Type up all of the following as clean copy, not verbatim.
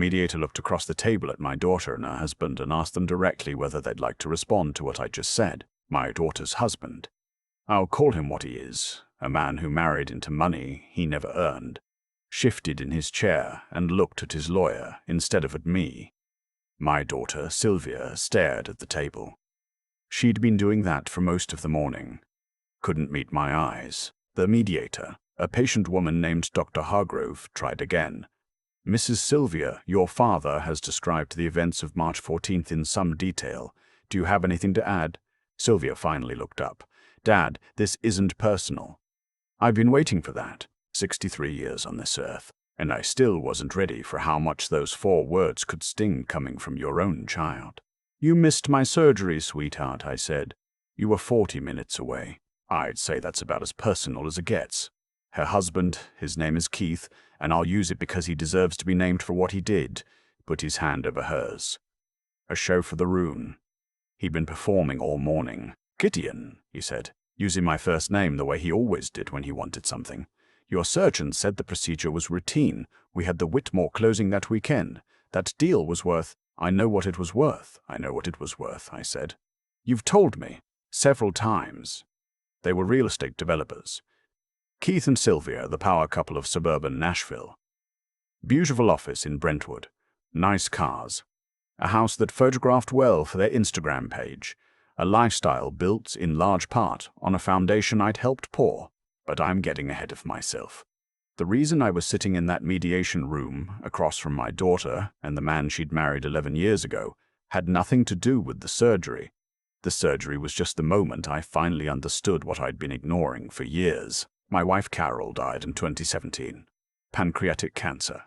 Mediator looked across the table at my daughter and her husband and asked them directly whether they'd like to respond to what I just said. My daughter's husband. I'll call him what he is, a man who married into money he never earned, shifted in his chair and looked at his lawyer instead of at me. My daughter, Sylvia, stared at the table. She'd been doing that for most of the morning. Couldn't meet my eyes. The mediator, a patient woman named Dr. Hargrove, tried again. Mrs. Sylvia, your father has described the events of March 14th in some detail. Do you have anything to add? Sylvia finally looked up. Dad, this isn't personal. I've been waiting for that, 63 years on this earth, and I still wasn't ready for how much those 4 words could sting coming from your own child. You missed my surgery, sweetheart, I said. You were 40 minutes away. I'd say that's about as personal as it gets. Her husband, his name is Keith, and I'll use it because he deserves to be named for what he did, put his hand over hers. A show for the room. He'd been performing all morning. Gideon, he said, using my first name the way he always did when he wanted something. Your surgeon said the procedure was routine. We had the Whitmore closing that weekend. That deal was worth— I know what it was worth, I said. You've told me. Several times. They were real estate developers. Keith and Sylvia, the power couple of suburban Nashville. Beautiful office in Brentwood. Nice cars. A house that photographed well for their Instagram page. A lifestyle built, in large part, on a foundation I'd helped pour. But I'm getting ahead of myself. The reason I was sitting in that mediation room, across from my daughter and the man she'd married 11 years ago, had nothing to do with the surgery. The surgery was just the moment I finally understood what I'd been ignoring for years. My wife Carol died in 2017. Pancreatic cancer.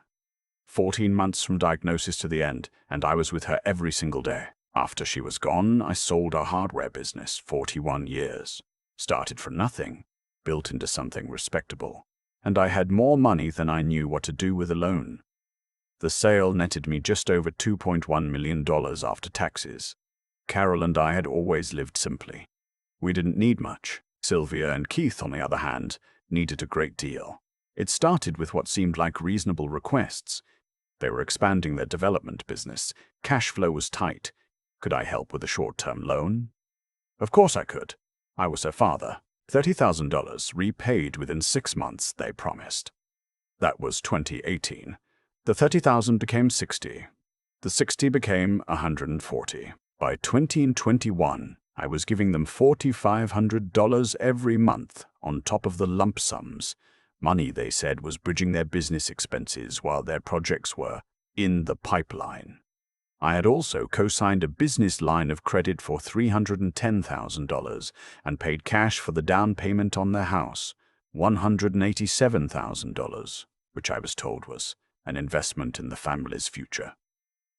14 months from diagnosis to the end, and I was with her every single day. After she was gone, I sold our hardware business, 41 years. Started from nothing, built into something respectable. And I had more money than I knew what to do with alone. The sale netted me just over $2.1 million after taxes. Carol and I had always lived simply. We didn't need much. Sylvia and Keith, on the other hand, needed a great deal. It started with what seemed like reasonable requests. They were expanding their development business. Cash flow was tight. Could I help with a short-term loan? Of course I could. I was her father. $30,000 repaid within 6 months, they promised. That was 2018. The $30,000 became $60. The $60 became $140. By 2021, I was giving them $4,500 every month on top of the lump sums. Money, they said, was bridging their business expenses while their projects were in the pipeline. I had also co-signed a business line of credit for $310,000 and paid cash for the down payment on their house, $187,000, which I was told was an investment in the family's future.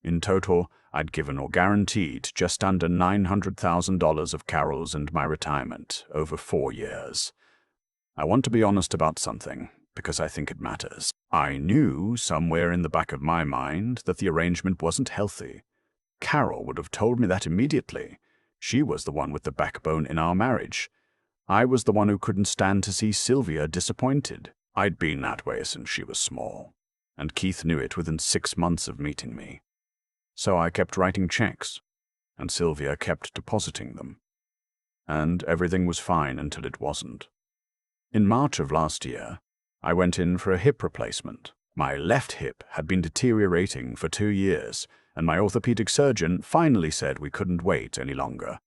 In total, I'd given or guaranteed just under $900,000 of Carol's and my retirement over 4 years. I want to be honest about something, because I think it matters. I knew, somewhere in the back of my mind, that the arrangement wasn't healthy. Carol would have told me that immediately. She was the one with the backbone in our marriage. I was the one who couldn't stand to see Sylvia disappointed. I'd been that way since she was small, and Keith knew it within 6 months of meeting me. So I kept writing checks, and Sylvia kept depositing them. And everything was fine until it wasn't. In March of last year, I went in for a hip replacement. My left hip had been deteriorating for 2 years, and my orthopedic surgeon finally said we couldn't wait any longer.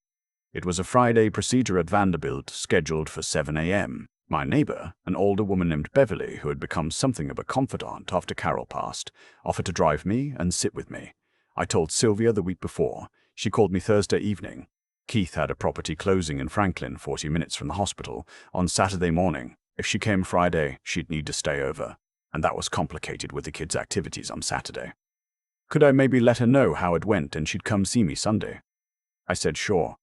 It was a Friday procedure at Vanderbilt, scheduled for 7 a.m. My neighbor, an older woman named Beverly, who had become something of a confidant after Carol passed, offered to drive me and sit with me. I told Sylvia the week before. She called me Thursday evening. Keith had a property closing in Franklin, 40 minutes from the hospital, on Saturday morning. If she came Friday, she'd need to stay over, and that was complicated with the kids' activities on Saturday. Could I maybe let her know how it went and she'd come see me Sunday? I said sure.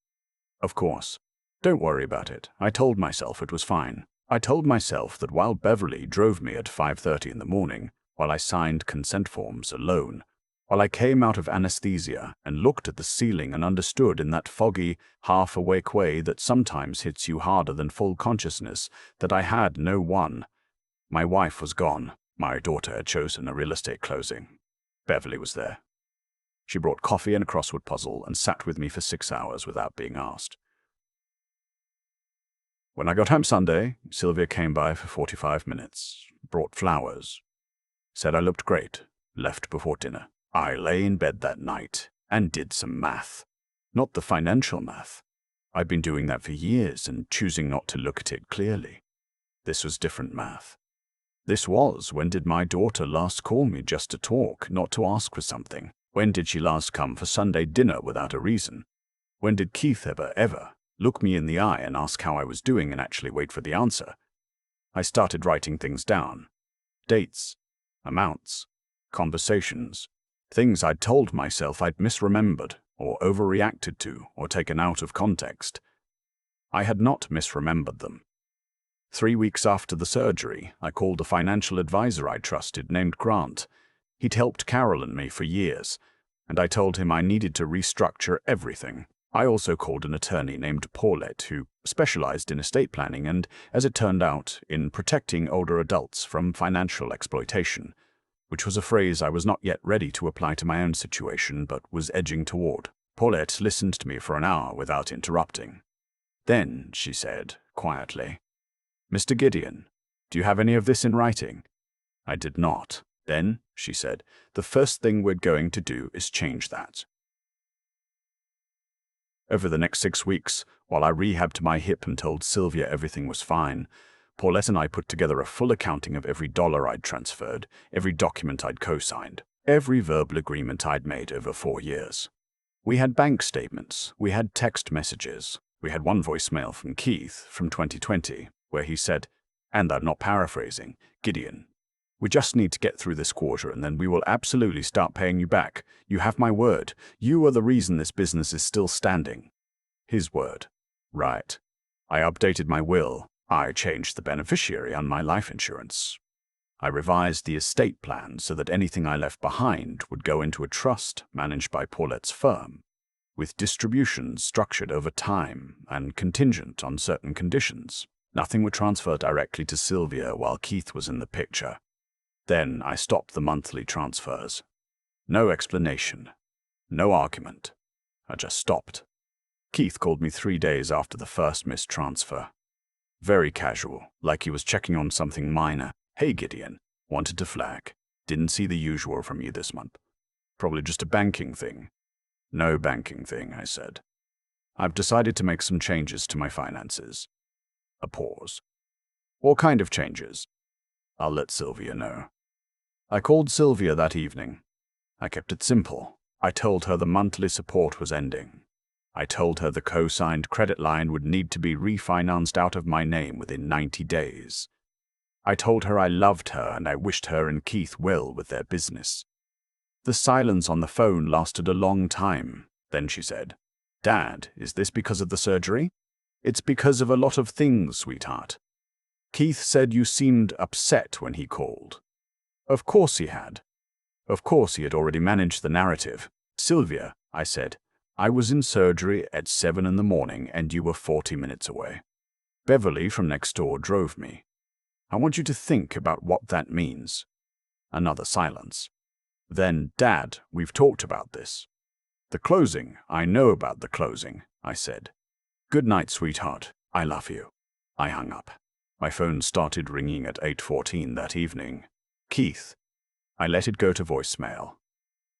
Of course. Don't worry about it. I told myself it was fine. I told myself that while Beverly drove me at 5:30 in the morning, while I signed consent forms alone, while I came out of anesthesia and looked at the ceiling and understood in that foggy, half-awake way that sometimes hits you harder than full consciousness, that I had no one. My wife was gone. My daughter had chosen a real estate closing. Beverly was there. She brought coffee and a crossword puzzle and sat with me for 6 hours without being asked. When I got home Sunday, Sylvia came by for 45 minutes, brought flowers, said I looked great, left before dinner. I lay in bed that night and did some math. Not the financial math. I'd been doing that for years and choosing not to look at it clearly. This was different math. This was, when did my daughter last call me just to talk, not to ask for something? When did she last come for Sunday dinner without a reason? When did Keith ever look me in the eye and ask how I was doing and actually wait for the answer? I started writing things down. Dates, amounts, conversations, things I'd told myself I'd misremembered or overreacted to or taken out of context. I had not misremembered them. 3 weeks after the surgery, I called a financial advisor I trusted named Grant. He'd helped Carol and me for years, and I told him I needed to restructure everything. I also called an attorney named Paulette who specialized in estate planning and, as it turned out, in protecting older adults from financial exploitation, which was a phrase I was not yet ready to apply to my own situation but was edging toward. Paulette listened to me for an hour without interrupting. Then she said, quietly, "Mr. Gideon, do you have any of this in writing?" I did not. Then, she said, "The first thing we're going to do is change that." Over the next 6 weeks, while I rehabbed my hip and told Sylvia everything was fine, Paulette and I put together a full accounting of every dollar I'd transferred, every document I'd co-signed, every verbal agreement I'd made over 4 years. We had bank statements, we had text messages, we had one voicemail from Keith from 2020, where he said, and I'm not paraphrasing, "Gideon, we just need to get through this quarter and then we will absolutely start paying you back. You have my word. You are the reason this business is still standing." His word. Right. I updated my will. I changed the beneficiary on my life insurance. I revised the estate plan so that anything I left behind would go into a trust managed by Paulette's firm, with distributions structured over time and contingent on certain conditions. Nothing would transfer directly to Sylvia while Keith was in the picture. Then I stopped the monthly transfers. No explanation. No argument. I just stopped. Keith called me 3 days after the first missed transfer. Very casual, like he was checking on something minor. "Hey Gideon, wanted to flag. Didn't see the usual from you this month. Probably just a banking thing." "No banking thing," I said. "I've decided to make some changes to my finances." A pause. "What kind of changes?" "I'll let Sylvia know." I called Sylvia that evening. I kept it simple. I told her the monthly support was ending. I told her the co-signed credit line would need to be refinanced out of my name within 90 days. I told her I loved her and I wished her and Keith well with their business. The silence on the phone lasted a long time. Then she said, "Dad, is this because of the surgery?" "It's because of a lot of things, sweetheart. Keith said you seemed upset when he called." Of course he had. Of course he had already managed the narrative. "Sylvia," I said, "I was in surgery at 7 in the morning and you were 40 minutes away. Beverly from next door drove me. I want you to think about what that means." Another silence. Then, "Dad, we've talked about this." "The closing, I know about the closing," I said. "Good night, sweetheart. I love you." I hung up. My phone started ringing at 8:14 that evening. Keith. I let it go to voicemail.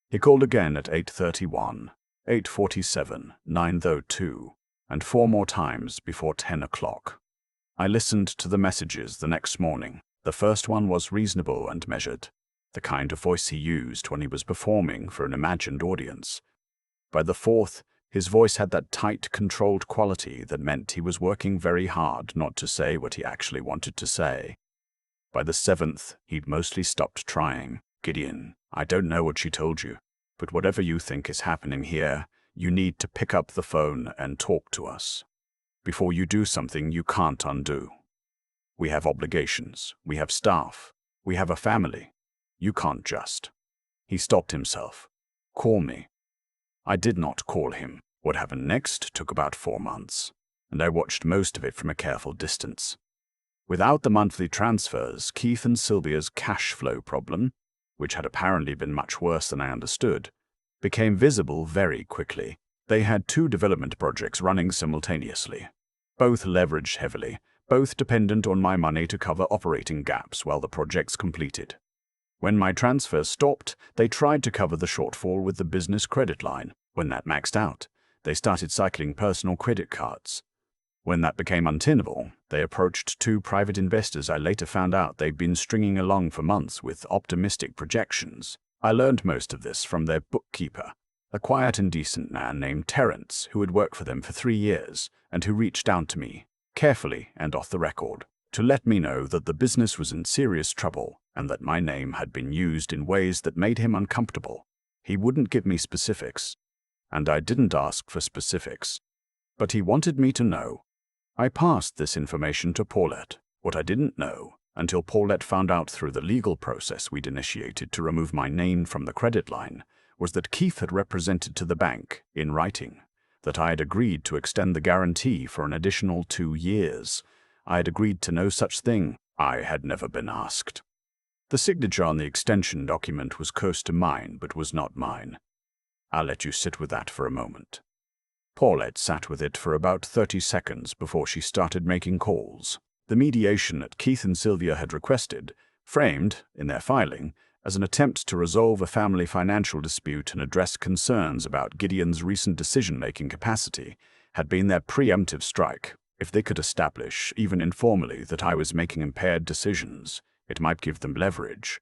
He called again at 8:31, 8:47, 9:02, and 4 more times before 10 o'clock. I listened to the messages the next morning. The first one was reasonable and measured, the kind of voice he used when he was performing for an imagined audience. By the fourth, his voice had that tight, controlled quality that meant he was working very hard not to say what he actually wanted to say. By the 7th, he'd mostly stopped trying. "Gideon, I don't know what she told you, but whatever you think is happening here, you need to pick up the phone and talk to us. Before you do something you can't undo. We have obligations, we have staff, we have a family. You can't just." He stopped himself. "Call me." I did not call him. What happened next took about 4 months, and I watched most of it from a careful distance. Without the monthly transfers, Keith and Sylvia's cash flow problem, which had apparently been much worse than I understood, became visible very quickly. They had 2 development projects running simultaneously, both leveraged heavily, both dependent on my money to cover operating gaps while the projects completed. When my transfers stopped, they tried to cover the shortfall with the business credit line. When that maxed out, they started cycling personal credit cards. When that became untenable, they approached 2 private investors I later found out they'd been stringing along for months with optimistic projections. I learned most of this from their bookkeeper, a quiet and decent man named Terence who had worked for them for 3 years and who reached out to me, carefully and off the record, to let me know that the business was in serious trouble and that my name had been used in ways that made him uncomfortable. He wouldn't give me specifics, and I didn't ask for specifics, but he wanted me to know. I passed this information to Paulette. What I didn't know, until Paulette found out through the legal process we'd initiated to remove my name from the credit line, was that Keith had represented to the bank, in writing, that I had agreed to extend the guarantee for an additional 2 years. I had agreed to no such thing. I had never been asked. The signature on the extension document was close to mine, but was not mine. I'll let you sit with that for a moment. Paulette sat with it for about 30 seconds before she started making calls. The mediation that Keith and Sylvia had requested, framed, in their filing, as an attempt to resolve a family financial dispute and address concerns about Gideon's recent decision-making capacity, had been their preemptive strike. If they could establish, even informally, that I was making impaired decisions, it might give them leverage.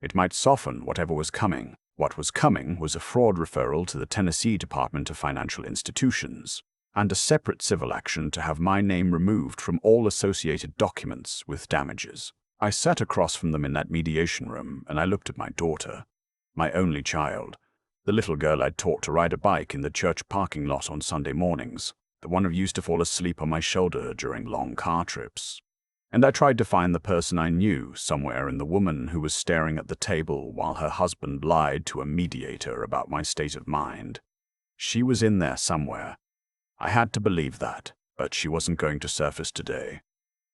It might soften whatever was coming. What was coming was a fraud referral to the Tennessee Department of Financial Institutions, and a separate civil action to have my name removed from all associated documents with damages. I sat across from them in that mediation room, and I looked at my daughter, my only child, the little girl I'd taught to ride a bike in the church parking lot on Sunday mornings, the one who used to fall asleep on my shoulder during long car trips. And I tried to find the person I knew somewhere in the woman who was staring at the table while her husband lied to a mediator about my state of mind. She was in there somewhere. I had to believe that, but she wasn't going to surface today.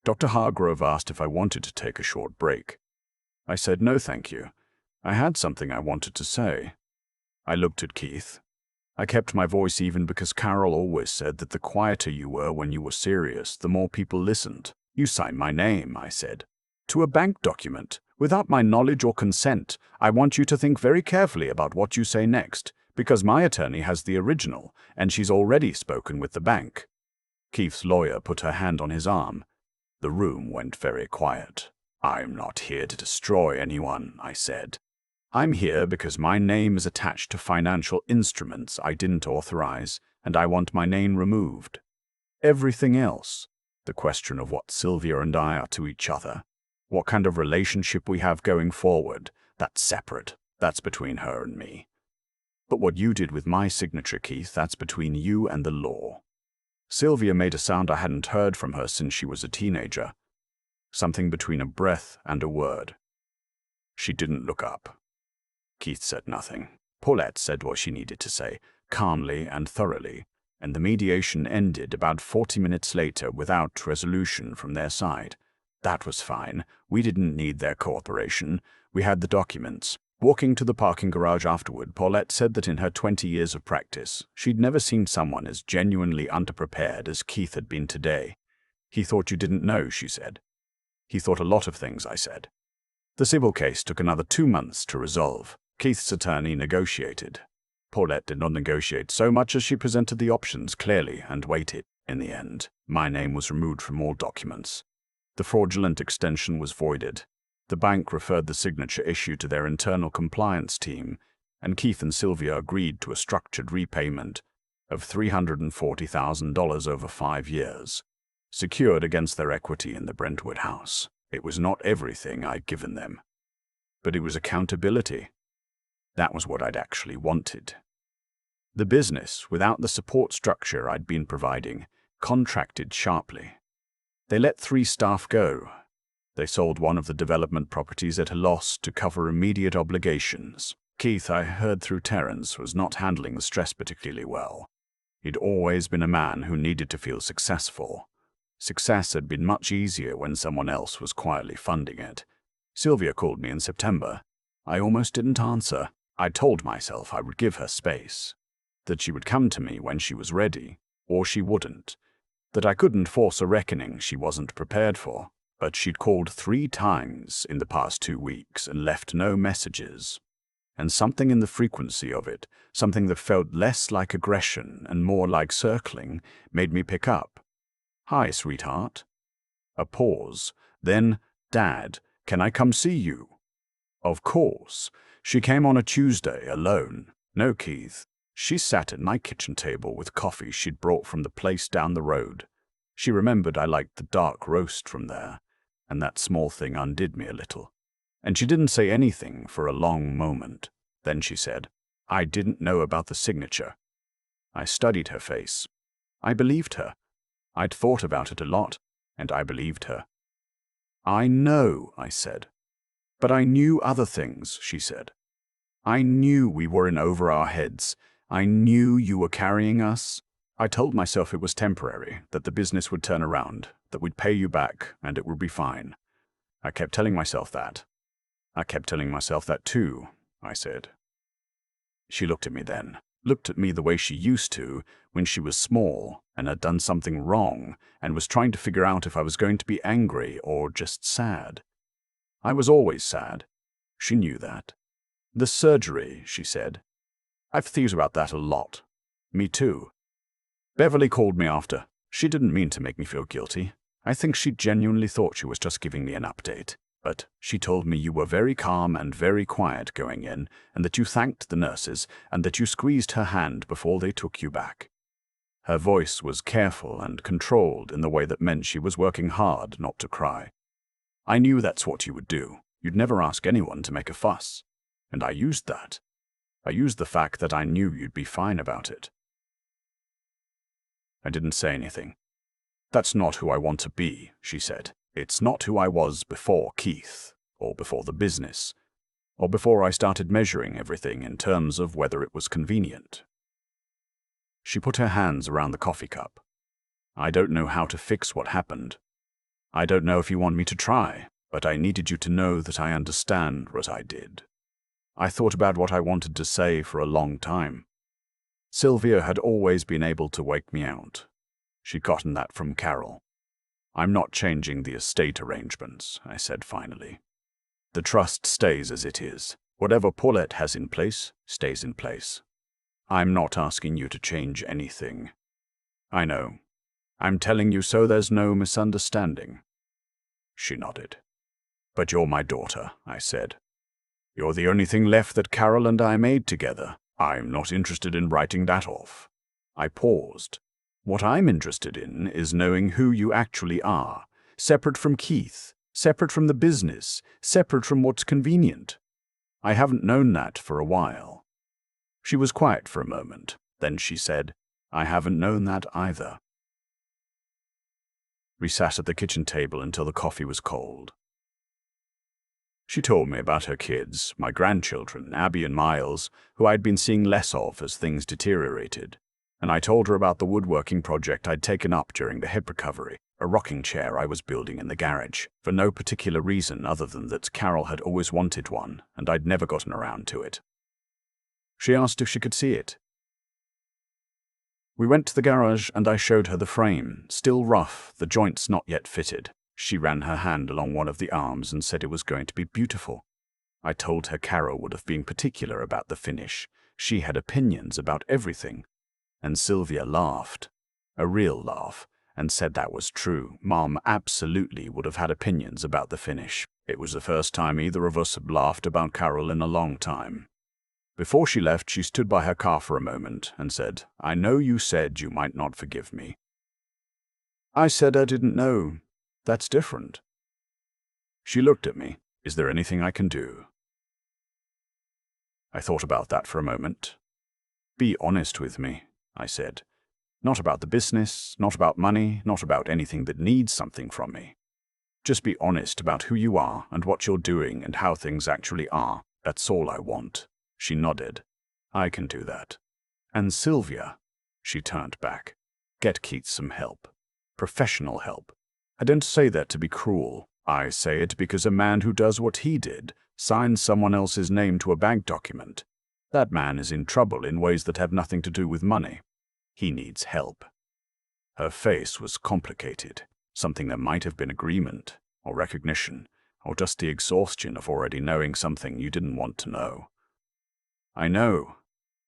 Dr. Hargrove asked if I wanted to take a short break. I said no, thank you. I had something I wanted to say. I looked at Keith. I kept my voice even because Carol always said that the quieter you were when you were serious, the more people listened. You signed my name, I said, to a bank document. Without my knowledge or consent, I want you to think very carefully about what you say next, because my attorney has the original, and she's already spoken with the bank. Keith's lawyer put her hand on his arm. The room went very quiet. I'm not here to destroy anyone, I said. I'm here because my name is attached to financial instruments I didn't authorize, and I want my name removed. Everything else, the question of what Sylvia and I are to each other, what kind of relationship we have going forward, that's separate. That's between her and me. But what you did with my signature, Keith, that's between you and the law. Sylvia made a sound I hadn't heard from her since she was a teenager. Something between a breath and a word. She didn't look up. Keith said nothing. Paulette said what she needed to say, calmly and thoroughly, and the mediation ended about 40 minutes later without resolution from their side. That was fine. We didn't need their cooperation. We had the documents. Walking to the parking garage afterward, Paulette said that in her 20 years of practice, she'd never seen someone as genuinely underprepared as Keith had been today. He thought you didn't know, she said. He thought a lot of things, I said. The civil case took another 2 months to resolve. Keith's attorney negotiated. Paulette did not negotiate so much as she presented the options clearly and waited. In the end, my name was removed from all documents. The fraudulent extension was voided. The bank referred the signature issue to their internal compliance team, and Keith and Sylvia agreed to a structured repayment of $340,000 over 5 years, secured against their equity in the Brentwood house. It was not everything I'd given them, but it was accountability. That was what I'd actually wanted. The business, without the support structure I'd been providing, contracted sharply. They let 3 staff go. They sold one of the development properties at a loss to cover immediate obligations. Keith, I heard through Terence, was not handling the stress particularly well. He'd always been a man who needed to feel successful. Success had been much easier when someone else was quietly funding it. Sylvia called me in September. I almost didn't answer. I told myself I would give her space, that she would come to me when she was ready, or she wouldn't, that I couldn't force a reckoning she wasn't prepared for. But she'd called 3 times in the past 2 weeks and left no messages. And something in the frequency of it, something that felt less like aggression and more like circling, made me pick up. "Hi, sweetheart." A pause. Then, "Dad, can I come see you?" Of course. She came on a Tuesday, alone. No Keith. She sat at my kitchen table with coffee she'd brought from the place down the road. She remembered I liked the dark roast from there, and that small thing undid me a little. And she didn't say anything for a long moment. Then she said, "I didn't know about the signature." I studied her face. I believed her. I'd thought about it a lot, and I believed her. "I know," I said. "But I knew other things," she said. "I knew we were in over our heads. I knew you were carrying us." I told myself it was temporary, that the business would turn around, that we'd pay you back, and it would be fine. I kept telling myself that. "I kept telling myself that too," I said. She looked at me then, looked at me the way she used to when she was small and had done something wrong and was trying to figure out if I was going to be angry or just sad. I was always sad. She knew that. "The surgery," she said. "I've thought about that a lot." "Me too." Beverly called me after. She didn't mean to make me feel guilty. I think she genuinely thought she was just giving me an update. But she told me you were very calm and very quiet going in, and that you thanked the nurses, and that you squeezed her hand before they took you back. Her voice was careful and controlled in the way that meant she was working hard not to cry. I knew that's what you would do. You'd never ask anyone to make a fuss. And I used that. I used the fact that I knew you'd be fine about it. I didn't say anything. "That's not who I want to be," she said. "It's not who I was before Keith, or before the business, or before I started measuring everything in terms of whether it was convenient." She put her hands around the coffee cup. "I don't know how to fix what happened. I don't know if you want me to try, but I needed you to know that I understand what I did. I thought about what I wanted to say for a long time. Sylvia had always been able to wake me out. She'd gotten that from Carol. I'm not changing the estate arrangements," I said finally. "The trust stays as it is. Whatever Paulette has in place stays in place. I'm not asking you to change anything. I know. I'm telling you so there's no misunderstanding." She nodded. "But you're my daughter," I said. "You're the only thing left that Carol and I made together. I'm not interested in writing that off." I paused. "What I'm interested in is knowing who you actually are, separate from Keith, separate from the business, separate from what's convenient. I haven't known that for a while." She was quiet for a moment. Then she said, "I haven't known that either." We sat at the kitchen table until the coffee was cold. She told me about her kids, my grandchildren, Abby and Miles, who I'd been seeing less of as things deteriorated. And I told her about the woodworking project I'd taken up during the hip recovery, a rocking chair I was building in the garage, for no particular reason other than that Carol had always wanted one, and I'd never gotten around to it. She asked if she could see it. We went to the garage and I showed her the frame, still rough, the joints not yet fitted. She ran her hand along one of the arms and said it was going to be beautiful. I told her Carol would have been particular about the finish. She had opinions about everything. And Sylvia laughed, a real laugh, and said that was true. Mom absolutely would have had opinions about the finish. It was the first time either of us had laughed about Carol in a long time. Before she left, she stood by her car for a moment and said, "I know you said you might not forgive me." I said I didn't know. That's different. She looked at me. "Is there anything I can do?" I thought about that for a moment. "Be honest with me," I said. "Not about the business, not about money, not about anything that needs something from me. Just be honest about who you are and what you're doing and how things actually are. That's all I want." She nodded. "I can do that." "And Sylvia," she turned back, "get Keith some help. Professional help. I don't say that to be cruel. I say it because a man who does what he did, signs someone else's name to a bank document. That man is in trouble in ways that have nothing to do with money. He needs help. Her face was complicated, something that might have been agreement, or recognition, or just the exhaustion of already knowing something you didn't want to know. "I know,"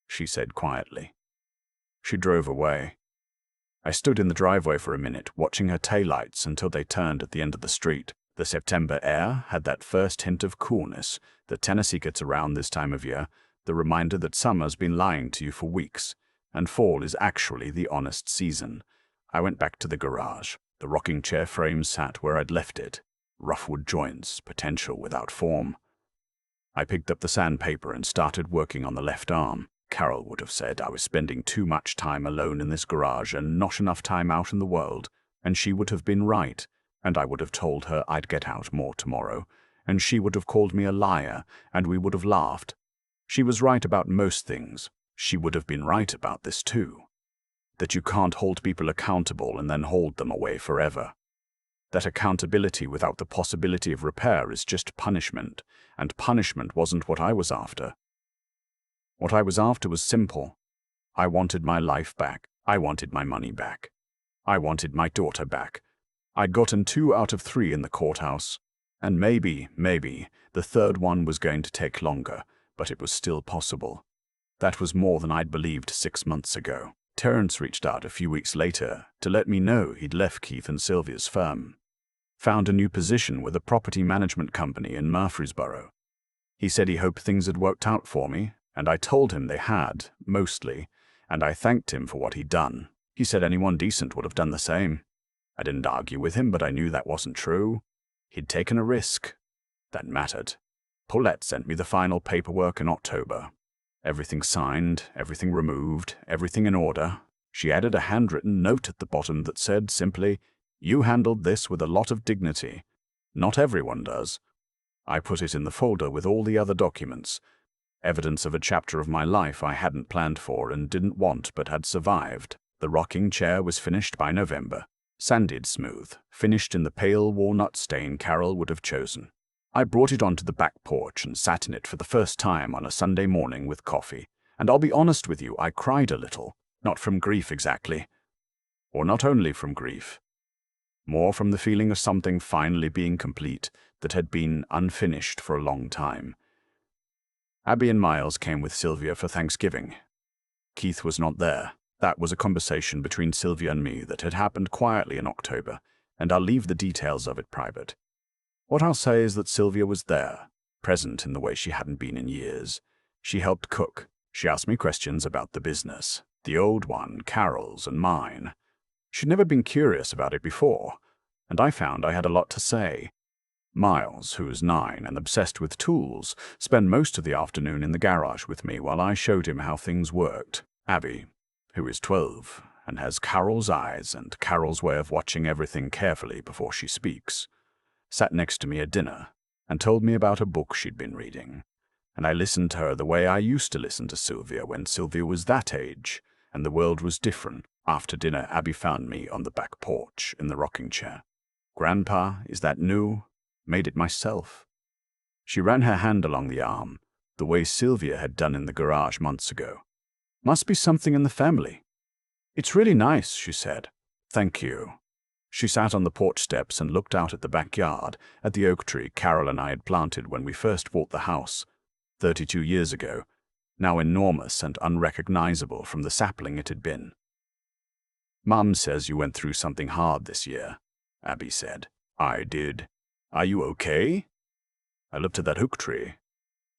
she said quietly. She drove away. I stood in the driveway for a minute, watching her taillights until they turned at the end of the street. The September air had that first hint of coolness that Tennessee gets around this time of year, the reminder that summer's been lying to you for weeks, and fall is actually the honest season. I went back to the garage. The rocking chair frame sat where I'd left it, rough wood joints, potential without form. I picked up the sandpaper and started working on the left arm. Carol would have said I was spending too much time alone in this garage and not enough time out in the world, and she would have been right, and I would have told her I'd get out more tomorrow, and she would have called me a liar, and we would have laughed. She was right about most things. She would have been right about this too. That you can't hold people accountable and then hold them away forever. That accountability without the possibility of repair is just punishment, and punishment wasn't what I was after. What I was after was simple. I wanted my life back. I wanted my money back. I wanted my daughter back. I'd gotten 2 out of 3 in the courthouse, and maybe, the third one was going to take longer, but it was still possible. That was more than I'd believed 6 months ago. Terrence reached out a few weeks later to let me know he'd left Keith and Sylvia's firm. Found a new position with a property management company in Murfreesboro. He said he hoped things had worked out for me, and I told him they had, mostly, and I thanked him for what he'd done. He said anyone decent would have done the same. I didn't argue with him, but I knew that wasn't true. He'd taken a risk. That mattered. Paulette sent me the final paperwork in October. Everything signed, everything removed, everything in order. She added a handwritten note at the bottom that said simply, "You handled this with a lot of dignity. Not everyone does." I put it in the folder with all the other documents. Evidence of a chapter of my life I hadn't planned for and didn't want but had survived. The rocking chair was finished by November. Sanded smooth, finished in the pale walnut stain Carol would have chosen. I brought it onto the back porch and sat in it for the first time on a Sunday morning with coffee. And I'll be honest with you, I cried a little. Not from grief exactly. Or not only from grief. More from the feeling of something finally being complete that had been unfinished for a long time. Abby and Miles came with Sylvia for Thanksgiving. Keith was not there. That was a conversation between Sylvia and me that had happened quietly in October, and I'll leave the details of it private. What I'll say is that Sylvia was there, present in the way she hadn't been in years. She helped cook. She asked me questions about the business, the old one, Carol's and mine. She'd never been curious about it before, and I found I had a lot to say. Miles, who was 9 and obsessed with tools, spent most of the afternoon in the garage with me while I showed him how things worked. Abby, who is 12 and has Carol's eyes and Carol's way of watching everything carefully before she speaks, sat next to me at dinner and told me about a book she'd been reading. And I listened to her the way I used to listen to Sylvia when Sylvia was that age and the world was different. After dinner, Abby found me on the back porch in the rocking chair. "Grandpa, is that new? Made it myself." She ran her hand along the arm, the way Sylvia had done in the garage months ago. "Must be something in the family." "It's really nice," she said. "Thank you." She sat on the porch steps and looked out at the backyard, at the oak tree Carol and I had planted when we first bought the house, 32 years ago, now enormous and unrecognizable from the sapling it had been. "Mom says you went through something hard this year," Abby said. "I did. Are you okay?" I looked at that oak tree.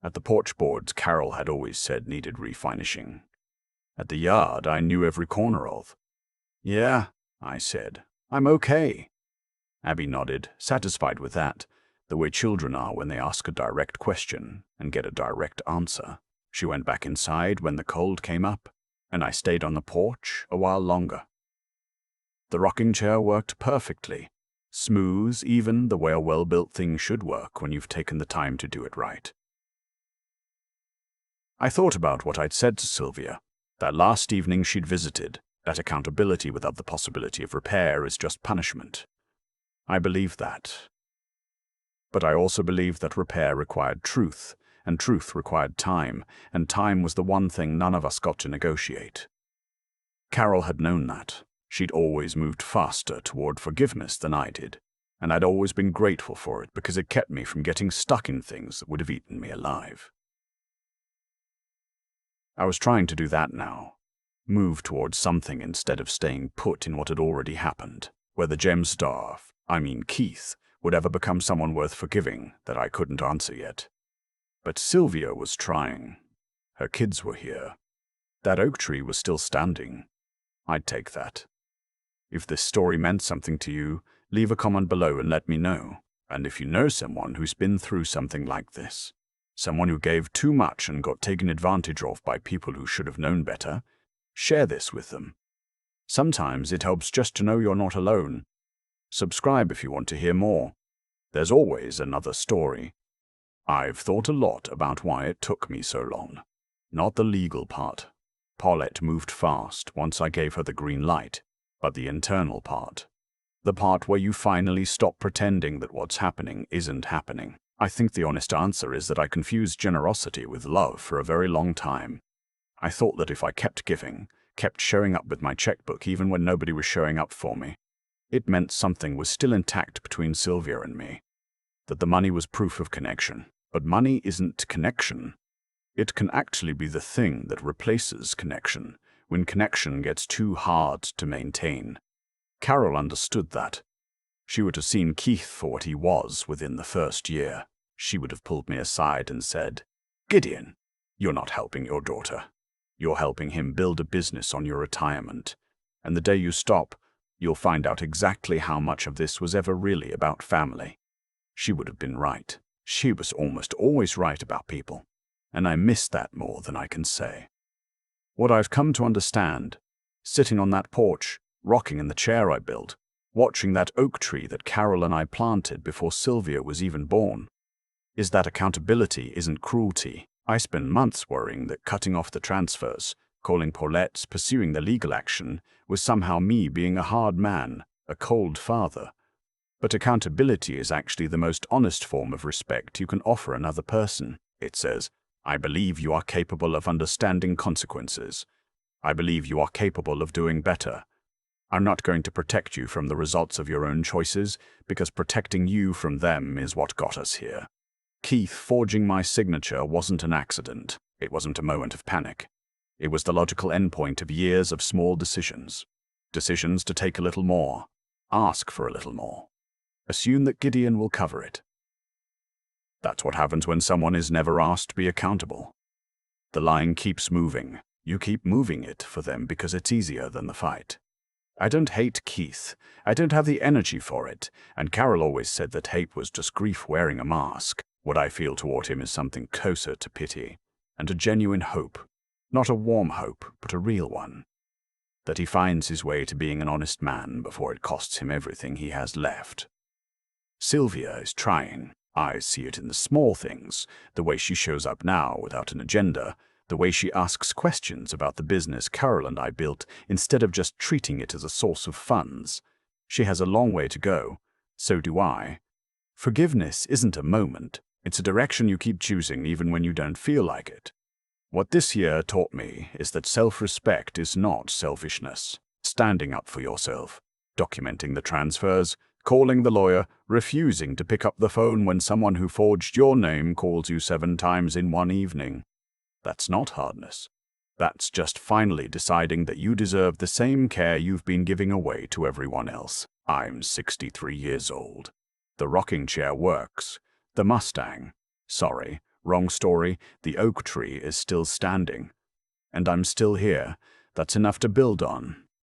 At the porch boards Carol had always said needed refinishing. At the yard I knew every corner of. "Yeah," I said. "I'm okay." Abby nodded, satisfied with that, the way children are when they ask a direct question and get a direct answer. She went back inside when the cold came up, and I stayed on the porch a while longer. The rocking chair worked perfectly. Smooth, even the way a well-built thing should work when you've taken the time to do it right. I thought about what I'd said to Sylvia, that last evening she'd visited, that accountability without the possibility of repair is just punishment. I believed that. But I also believed that repair required truth, and truth required time, and time was the one thing none of us got to negotiate. Carol had known that. She'd always moved faster toward forgiveness than I did, and I'd always been grateful for it because it kept me from getting stuck in things that would have eaten me alive. I was trying to do that now. Move towards something instead of staying put in what had already happened, where the Gemstar, Keith, would ever become someone worth forgiving that I couldn't answer yet. But Sylvia was trying. Her kids were here. That oak tree was still standing. I'd take that. If this story meant something to you, leave a comment below and let me know. And if you know someone who's been through something like this, someone who gave too much and got taken advantage of by people who should have known better, share this with them. Sometimes it helps just to know you're not alone. Subscribe if you want to hear more. There's always another story. I've thought a lot about why it took me so long. Not the legal part. Paulette moved fast once I gave her the green light, but the internal part. The part where you finally stop pretending that what's happening isn't happening. I think the honest answer is that I confused generosity with love for a very long time. I thought that if I kept giving, kept showing up with my checkbook even when nobody was showing up for me, it meant something was still intact between Sylvia and me. That the money was proof of connection. But money isn't connection. It can actually be the thing that replaces connection when connection gets too hard to maintain. Carol understood that. She would have seen Keith for what he was within the first year. She would have pulled me aside and said, "Gideon, you're not helping your daughter. You're helping him build a business on your retirement. And the day you stop, you'll find out exactly how much of this was ever really about family." She would have been right. She was almost always right about people, and I miss that more than I can say. What I've come to understand, sitting on that porch, rocking in the chair I built, watching that oak tree that Carol and I planted before Sylvia was even born, is that accountability isn't cruelty. I spent months worrying that cutting off the transfers, calling Paulette, pursuing the legal action, was somehow me being a hard man, a cold father. But accountability is actually the most honest form of respect you can offer another person. It says, "I believe you are capable of understanding consequences. I believe you are capable of doing better. I'm not going to protect you from the results of your own choices, because protecting you from them is what got us here." Keith forging my signature wasn't an accident. It wasn't a moment of panic. It was the logical endpoint of years of small decisions. Decisions to take a little more, ask for a little more. Assume that Gideon will cover it. That's what happens when someone is never asked to be accountable. The line keeps moving. You keep moving it for them because it's easier than the fight. I don't hate Keith. I don't have the energy for it. And Carol always said that hate was just grief wearing a mask. What I feel toward him is something closer to pity and a genuine hope. Not a warm hope, but a real one. That he finds his way to being an honest man before it costs him everything he has left. Sylvia is trying. I see it in the small things, the way she shows up now without an agenda, the way she asks questions about the business Carol and I built instead of just treating it as a source of funds. She has a long way to go. So do I. Forgiveness isn't a moment. It's a direction you keep choosing even when you don't feel like it. What this year taught me is that self-respect is not selfishness. Standing up for yourself, documenting the transfers, calling the lawyer, refusing to pick up the phone when someone who forged your name calls you 7 times in one evening. That's not hardness. That's just finally deciding that you deserve the same care you've been giving away to everyone else. I'm 63 years old. The rocking chair works. The Mustang. Sorry, wrong story. The oak tree is still standing. And I'm still here. That's enough to build on.